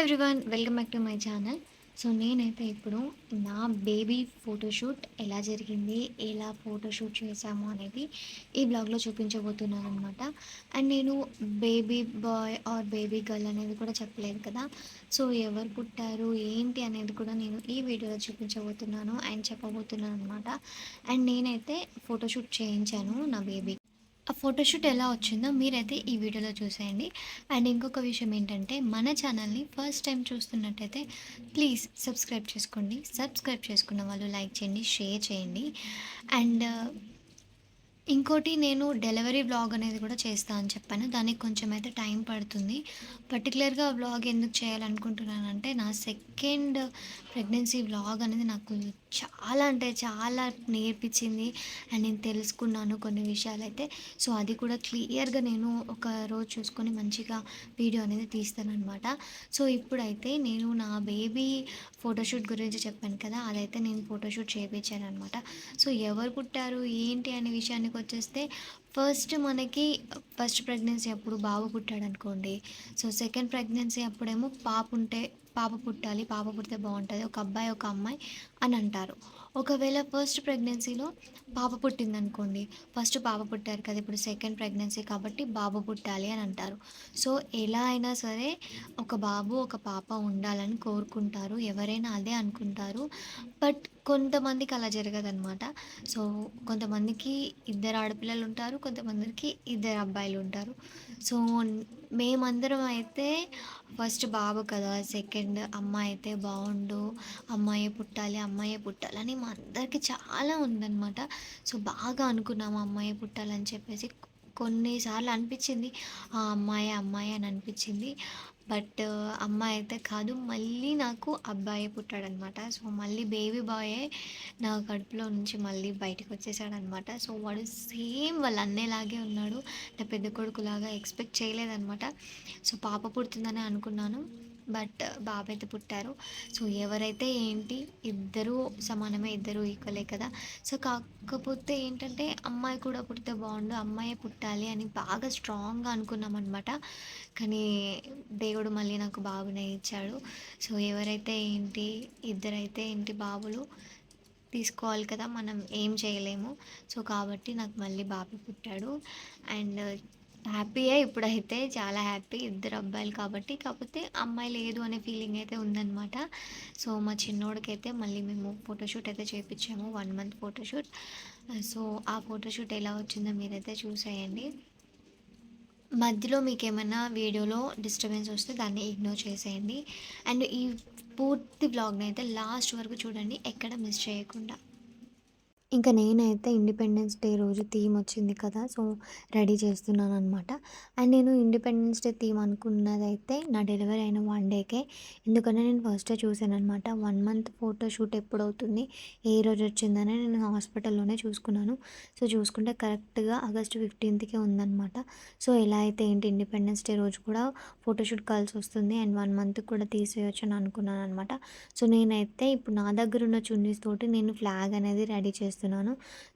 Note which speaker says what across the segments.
Speaker 1: Everyone welcome back to my channel. So నేనైతే ఇప్పుడు నా బేబీ ఫోటోషూట్ ఎలా జరిగింది, ఎలా ఫోటోషూట్ చేశాము అనేది ఈ బ్లాగ్లో చూపించబోతున్నాను అనమాట. అండ్ నేను baby boy or baby girl అనేది కూడా చెప్పలేదు కదా. సో ఎవరు పుట్టారు ఏంటి అనేది కూడా నేను ఈ వీడియోలో చూపించబోతున్నాను అండ్ చెప్పబోతున్నాను అనమాట. అండ్ నేనైతే ఫోటోషూట్ చేయించాను నా బేబీ. ఆ ఫోటోషూట్ ఎలా వచ్చిందో మీరైతే ఈ వీడియోలో చూసేయండి. అండ్ ఇంకొక విషయం ఏంటంటే, మన ఛానల్ని ఫస్ట్ టైం చూస్తున్నట్టయితే ప్లీజ్ సబ్స్క్రైబ్ చేసుకోండి. సబ్స్క్రైబ్ చేసుకున్న వాళ్ళు లైక్ చేయండి, షేర్ చేయండి. అండ్ ఇంకోటి, నేను డెలివరీ వ్లాగ్ అనేది కూడా చేస్తా అని చెప్పాను. దానికి కొంచెం అయితే టైం పడుతుంది. పర్టికులర్‌గా వ్లాగ్ ఎందుకు చేయాలనుకుంటున్నానంటే, నా సెకండ్ ప్రెగ్నెన్సీ వ్లాగ్ అనేది నాకు చాలా అంటే చాలా నేర్పించింది. అండ్ నేను తెలుసుకున్నాను కొన్ని విషయాలైతే. సో, అది కూడా క్లియర్‌గా నేను ఒక రోజు చూసుకొని మంచిగా వీడియో అనేది తీస్తాననమాట. సో, ఇప్పుడైతే నేను నా బేబీ ఫోటోషూట్ గురించి చెప్పాను కదా! అదైతే నేను ఫోటోషూట్ చేపించాననమాట. సో, ఎవరు పుట్టారు ఏంటి అనే విషయానికొచ్చేస్తే, ఫస్ట్ ప్రెగ్నెన్సీ అప్పుడు బాబు పుట్టాడనుకోండి. సో, సెకండ్ ప్రెగ్నెన్సీ అప్పుడేమో పాప పుట్టాలి. పాప పుడితే బావుంటది. ఒక అబ్బాయి, ఒక అమ్మాయి అని అంటారు. ఒకవేళ ఫస్ట్ ప్రెగ్నెన్సీలో పాప పుట్టిందనుకోండి. ఫస్ట్ పాప పుట్టారు కదా! ఇప్పుడు సెకండ్ ప్రెగ్నెన్సీ కాబట్టి బాబు పుట్టాలి అని అంటారు. సో, ఎలా అయినా సరే ఒక బాబు, ఒక పాప ఉండాలని కోరుకుంటారు. ఎవరైనా అదే అనుకుంటారు. బట్ కొంతమందికి అలా జరగదనమాట. సో, కొంతమందికి ఇద్దరు ఆడపిల్లలుంటారు. కొంతమందికి ఇద్దరు అబ్బాయిలుంటారు. సో, మేమందరం అయితే ఫస్ట్ బాబు కదా! సెకండ్ అమ్మాయి అయితే బావుండు. అమ్మాయే పుట్టాలి, అమ్మాయే పుట్టాలని మా అందరికి చాలా ఉందనమాట. సో, బాగా అనుకున్నాము అమ్మాయే పుట్టాలని చెప్పేసి. కొన్ని సార్లు అనిపిచ్చింది. అమ్మాయే, అమ్మాయే అని అనిపిచ్చింది. బట్ అమ్మాయి అయితే కాదు. మళ్ళీ నాకు అబ్బాయే పుట్టాడనమాట. సో, మళ్ళీ బేబీ బాయే నా కడుపులో నుంచి మళ్ళీ బయటకొచ్చేసాడనమాట. సో, వాడు సేమ్ వాళ్ళ అన్నయ్యలాగే ఉన్నాడు. నా పెద్ద కొడుకులాగా ఎక్స్‌పెక్ట్ చేయలేదనమాట. సో, పాప పుడుతుందనే అనుకున్నాను. బట్ బాబైతే పుట్టారు. సో, ఎవరైతే ఏంటి, ఇద్దరూ సమానమే, ఇద్దరూ ఈక్వలే కదా! సో, కాకపోతే ఏంటంటే, అమ్మాయి కూడా పుడితే బావుండు, అమ్మాయే పుట్టాలి అని బాగా స్ట్రాంగ్‌గా అనుకున్నామనమాట. కానీ దేవుడు మళ్ళీ నాకు బాబునే ఇచ్చాడు. సో, ఎవరైతే ఏంటి, ఇద్దరైతే ఏంటి బాబులు తీసుకోవాలి కదా! మనం ఏం చేయలేము. సో, కాబట్టి నాకు మళ్ళీ బాబు పుట్టాడు. అండ్ హ్యాపీయే ఇప్పుడైతే, చాలా హ్యాపీ. ఇద్దరు అబ్బాయిలు కాబట్టి. కాకపోతే అమ్మాయి లేదు అనే ఫీలింగ్ అయితే ఉందనమాట. సో, మా చిన్నోడికైతే మళ్ళీ మేము ఫోటోషూట్ అయితే చేపిచ్చాము. 1 మంత్ ఫోటోషూట్. సో, ఆ ఫోటోషూట్ ఎలా వచ్చిందో మీరైతే చూసేయండి. మధ్యలో మీకేమన్నా వీడియోలో డిస్టర్బెన్స్ వస్తే దాన్ని ఇగ్నోర్ చేసేయండి. అండ్ ఈ పూర్తి వ్లాగ్‌నైతే లాస్ట్ వరకు చూడండి, ఎక్కడ మిస్ చేయకుండా. ఇంక నేనైతే ఇండిపెండెన్స్ డే రోజు థీమ్ వచ్చింది కదా! సో, రెడీ చేస్తున్నాననమాట. అండ్ నేను ఇండిపెండెన్స్ డే థీమ్ అనుకున్నదైతే నా డెలివరీ అయిన 1 డేకే. ఎందుకంటే నేను ఫస్టే చూసాననమాట. 1 మంత్ ఫోటో షూట్ ఎప్పుడవుతుంది, ఏ రోజు వచ్చిందని నేను హాస్పిటల్‌లోనే చూసుకున్నాను. సో, చూసుకుంటే కరెక్ట్‌గా ఆగస్ట్ 15కే ఉందనమాట. సో, ఎలా అయితే ఏంటి ఇండిపెండెన్స్ డే రోజు కూడా ఫోటోషూట్ కలిసొస్తుంది అండ్ 1 మంత్‌కి కూడా తీసేయొచ్చు అని అనుకున్నాననమాట. సో, నేనైతే ఇప్పుడు నా దగ్గరున్న చున్నీస్ తోటి నేను ఫ్లాగ్ అనేది రెడీ చేస్తున్నాను.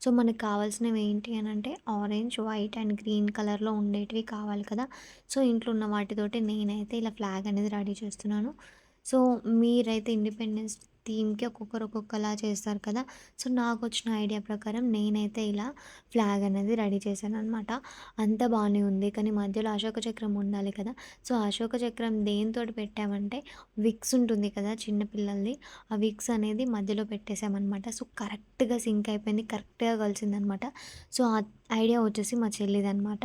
Speaker 1: సో, మనకు కావాల్సినవి ఏంటి అనంటే ఆరెంజ్, వైట్ అండ్ గ్రీన్ కలర్‌లో ఉండేటివి కావాలి కదా! సో, ఇంట్లో ఉన్న వాటితోటి నేనైతే ఇలా ఫ్లాగ్ అనేది రెడీ చేస్తున్నాను. సో, మీరైతే ఇండిపెండెన్స్ థీమ్‌కి ఒక్కొక్కరు ఒక్కొక్కలా చేస్తారు కదా! సో, నాకొచ్చిన ఐడియా ప్రకారం నేనైతే ఇలా ఫ్లాగ్ అనేది రెడీ చేశాననమాట. అంతా బానే ఉంది. కానీ మధ్యలో అశోక చక్రం ఉండాలి కదా! సో, అశోక చక్రం దేనితోటి పెట్టామంటే విక్స్ ఉంటుంది కదా చిన్న పిల్లలది. ఆ విక్స్ అనేది మధ్యలో పెట్టేసామనమాట. సో, కరెక్ట్‌గా సింక్ అయిపోయింది. కరెక్ట్‌గా కలిసిందనమాట. సో, ఆ ఐడియా వచ్చేసి మా చెల్లిదనమాట.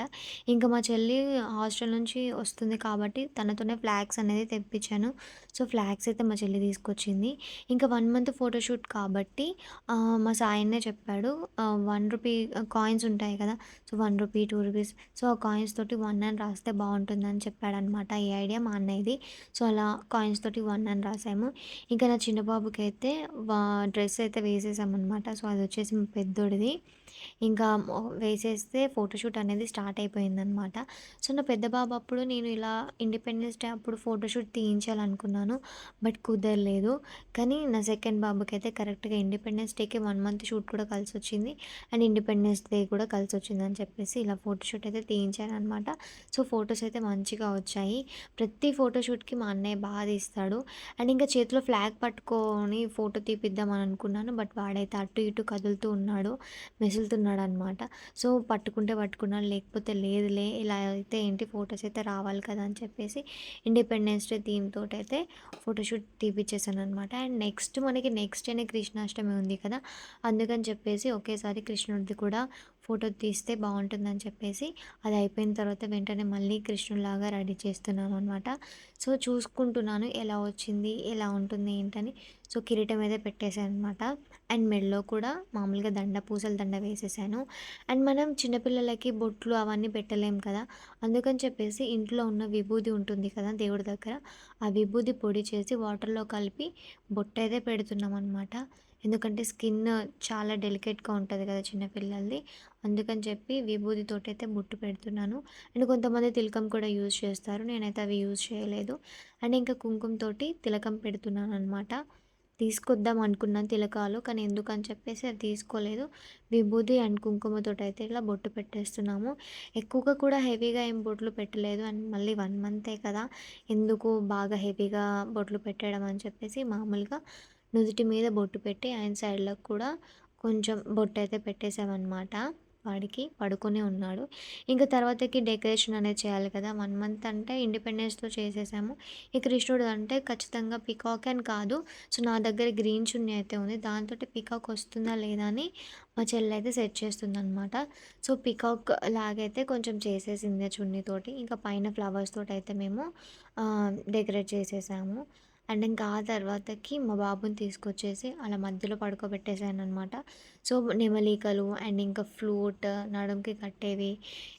Speaker 1: ఇంక మా చెల్లి హాస్టల్ నుంచి వస్తుంది కాబట్టి తనతోనే ఫ్లాగ్స్ అనేది తెప్పించాను. సో, ఫ్లాగ్స్ అయితే మా చెల్లి తీసుకొచ్చింది. ఇంకా 1 మంత్ ఫోటోషూట్ కాబట్టి మా సాయన్నే చెప్పాడు. రూ. 1 కాయిన్స్ ఉంటాయి కదా! సో, రూ. 1, రూ. 2. సో, ఆ కాయిన్స్ తోటి 1 అని రాస్తే బావుంటుందని చెప్పాడనమాట. ఈ ఐడియా మా అన్నయ్యది. సో, అలా కాయిన్స్ తోటి 1 అని రాసాము. ఇంకా నా చిన్న బాబుకైతే డ్రెస్ అయితే వేసేసామనమాట. సో, అదొచ్చేసి మా పెద్దోడిది. ఇంకా వేసేస్తే ఫోటోషూట్ అనేది స్టార్ట్ అయిపోయిందనమాట. సో, నా పెద్ద బాబు అప్పుడు నేను ఇలా ఇండిపెండెన్స్ డే అప్పుడు ఫోటోషూట్ తీయించాలనుకున్నాను. బట్ కుదరలేదు. కానీ నా సెకండ్ బాబుకైతే కరెక్ట్‌గా ఇండిపెండెన్స్ డేకి 1 మంత్ షూట్ కూడా కలిసొచ్చింది. అండ్ ఇండిపెండెన్స్ డే కూడా కలిసొచ్చిందని చెప్పేసి ఇలా ఫోటోషూట్ అయితే తీయించాననమాట. సో, ఫోటోస్ అయితే మంచిగా వచ్చాయి. ప్రతి ఫోటోషూట్‌కి మా అన్నయ్య తీస్తాడు. అండ్ ఇంకా చేతిలో ఫ్లాగ్ పట్టుకొని ఫోటో తీపిద్దామని అనుకున్నాను. బట్ వాడైతే అటు ఇటు కదులుతూ ఉన్నాడు. మెసులుతున్నాడనమాట. సో, పట్టుకుంటే పట్టుకున్నాను, లేకపోతే లేదులే ఇలా అయితే ఏంటి ఫోటోస్ అయితే రావాలి కదా అని చెప్పేసి ఇండిపెండెన్స్ డే థీమ్ తోటైతే ఫోటోషూట్ తీపిచ్చేసాననమాట. అండ్ నెక్స్ట్ డేనే కృష్ణాష్టమి ఉంది కదా! అందుకని చెప్పేసి ఒకేసారి కృష్ణుడిది కూడా ఫోటో తీస్తే బావుంటుందని చెప్పేసి అది అయిపోయిన తర్వాత వెంటనే మళ్ళీ కృష్ణుడిలాగా రెడీ చేస్తున్నాననమాట. సో, చూసుకుంటున్నాను ఎలా వచ్చింది, ఎలా ఉంటుంది ఏంటని. సో, కిరీటం అయితే పెట్టేసాననమాట. అండ్ మెడలో కూడా మామూలుగా పూసల దండ వేసేసాను. అండ్ మనం చిన్నపిల్లలకి బొట్లు అవన్నీ పెట్టలేం కదా! అందుకని చెప్పేసి ఇంట్లో ఉన్న విభూది ఉంటుంది కదా దేవుడి దగ్గర, ఆ విభూది పొడి చేసి వాటర్‌లో కలిపి బొట్టయితే పెడుతున్నామనమాట. ఎందుకంటే స్కిన్ చాలా డెలికేట్‌గా ఉంటది కదా చిన్న పిల్లలది. అందుకని చెప్పి విభూదితోటైతే బొట్టు పెడుతున్నాను. అండ్ కొంతమంది తిలకం కూడా యూజ్ చేస్తారు. నేనైతే అవి యూజ్ చేయలేదు. అండ్ ఇంకా కుంకుమతోటి తిలకం పెడుతున్నాననమాట. తీసుకొద్దాం అనుకున్నాను తిలకాలు. కానీ ఎందుకని చెప్పేసి అది తీసుకోలేదు. విభూది అండ్ కుంకుమతోటైతే ఇలా బొట్టు పెట్టేస్తున్నాము. ఎక్కువగా కూడా హెవీగా ఏం బొట్లు పెట్టలేదు. అండ్ మళ్ళీ 1 మంతే కదా! ఎందుకు బాగా హెవీగా బొట్లు పెట్టడం అని చెప్పేసి మామూలుగా నుదుటి మీద బొట్టు పెట్టి ఆయన సైడ్‌లకు కూడా కొంచెం బొట్టయితే పెట్టేసామనమాట. వాడికి పడుకొనే ఉన్నాడు. ఇంక తర్వాతకి డెకరేషన్ అనేది చేయాలి కదా! 1 మంత్ అంటే ఇండిపెండెన్స్‌తో చేసేసాము. ఈ కృష్ణుడిదంటే ఖచ్చితంగా పీకాక్ అని కాదు. సో, నా దగ్గర గ్రీన్ చున్నీ అయితే ఉంది. దాంతోటి పీకాక్ వస్తుందా లేదా అని మా చెల్లయితే సెట్ చేస్తుందనమాట. సో, పీకాక్ లాగైతే కొంచెం చేసేసింది ఆ చున్నీతోటి. ఇంకా పైన ఫ్లవర్స్ తోటయితే మేము డెకరేట్ చేసేసాము. అండ్ ఇంకా ఆ తర్వాతకి మా బాబుని తీసుకొచ్చేసి అలా మధ్యలో పడుకోబెట్టేసాననమాట. సో, నెమలికలు అండ్ ఇంకా ఫ్లూట్, నడుముకి కట్టేవి,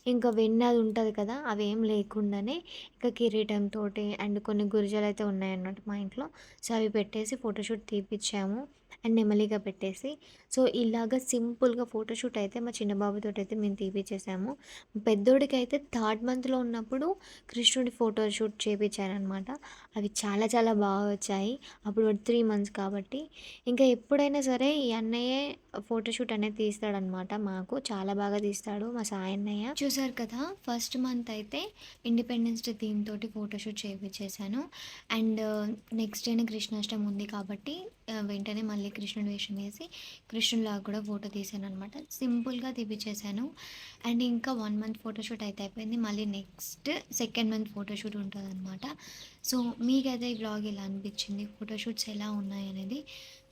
Speaker 1: ఇంకా వెన్న అది ఉంటది కదా! అవేం లేకుండానే ఇంకా కిరీటంతోటి అండ్ కొన్ని గురిజాలయితే ఉన్నాయన్నమాట మా ఇంట్లో. సో, అవి పెట్టేసి ఫోటోషూట్ తీపిచ్చాము. అండ్ నెమలిక పెట్టేసి. సో, ఇలాగ సింపుల్‌గా ఫోటోషూట్ అయితే మా చిన్న బాబుతోటైతే మేము తీపిచ్చేసాము. పెద్దోడికైతే థర్డ్ మంత్‌లో ఉన్నప్పుడు కృష్ణుడి ఫోటోషూట్ చేపిచ్చాననమాట. అవి చాలా చాలా బాగా వచ్చాయి. అప్పుడు వాడు 3 మంత్స్ కాబట్టి. ఇంకా ఎప్పుడైనా సరే ఈ అన్నయ్యే ఫోటోషూట్ అనేది తీస్తాడనమాట మాకు. చాలా బాగా తీస్తాడు మా సాయి అన్నయ్య. చూసారు కదా! ఫస్ట్ మంత్ అయితే ఇండిపెండెన్స్ డే థీమ్ తోటి ఫోటోషూట్ చేపిచ్చేసాను. అండ్ నెక్స్ట్ డేనే కృష్ణాష్టమి ఉంది కాబట్టి వెంటనే మళ్ళీ కృష్ణుడి వేషం వేసి కృష్ణుడిలాగా కూడా ఫోటో తీసాననమాట. సింపుల్‌గా తీపిచ్చేసాను. అండ్ ఇంకా 1 మంత్ ఫోటోషూట్ అయితే అయిపోయింది. మళ్ళీ నెక్స్ట్ సెకండ్ మంత్ ఫోటోషూట్ ఉంటదనమాట. సో, మీకైతే ఈ వ్లాగ్ ఎలా అనిపించింది? ఫోటోషూట్స్ ఎలా ఉన్నాయనేది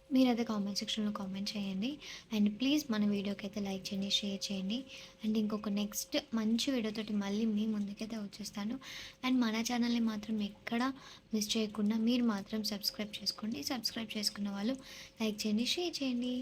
Speaker 1: మీరైతే కామెంట్ సెక్షన్‌లో కామెంట్ చేయండి. అండ్ ప్లీజ్ మన వీడియోకైతే లైక్ చేయండి, షేర్ చేయండి. అండ్ ఇంకొక నెక్స్ట్ మంచి వీడియోతోటి మళ్ళీ మీ ముందుకైతే వచ్చేస్తాను. అండ్ మన ఛానల్‌ని మాత్రం ఎక్కడ మిస్ చేయకుండా మీరు మాత్రం సబ్స్క్రైబ్ చేసుకోండి. సబ్స్క్రైబ్ చేసుకున్న వాళ్ళు లైక్ చేయండి, షేర్ చేయండి.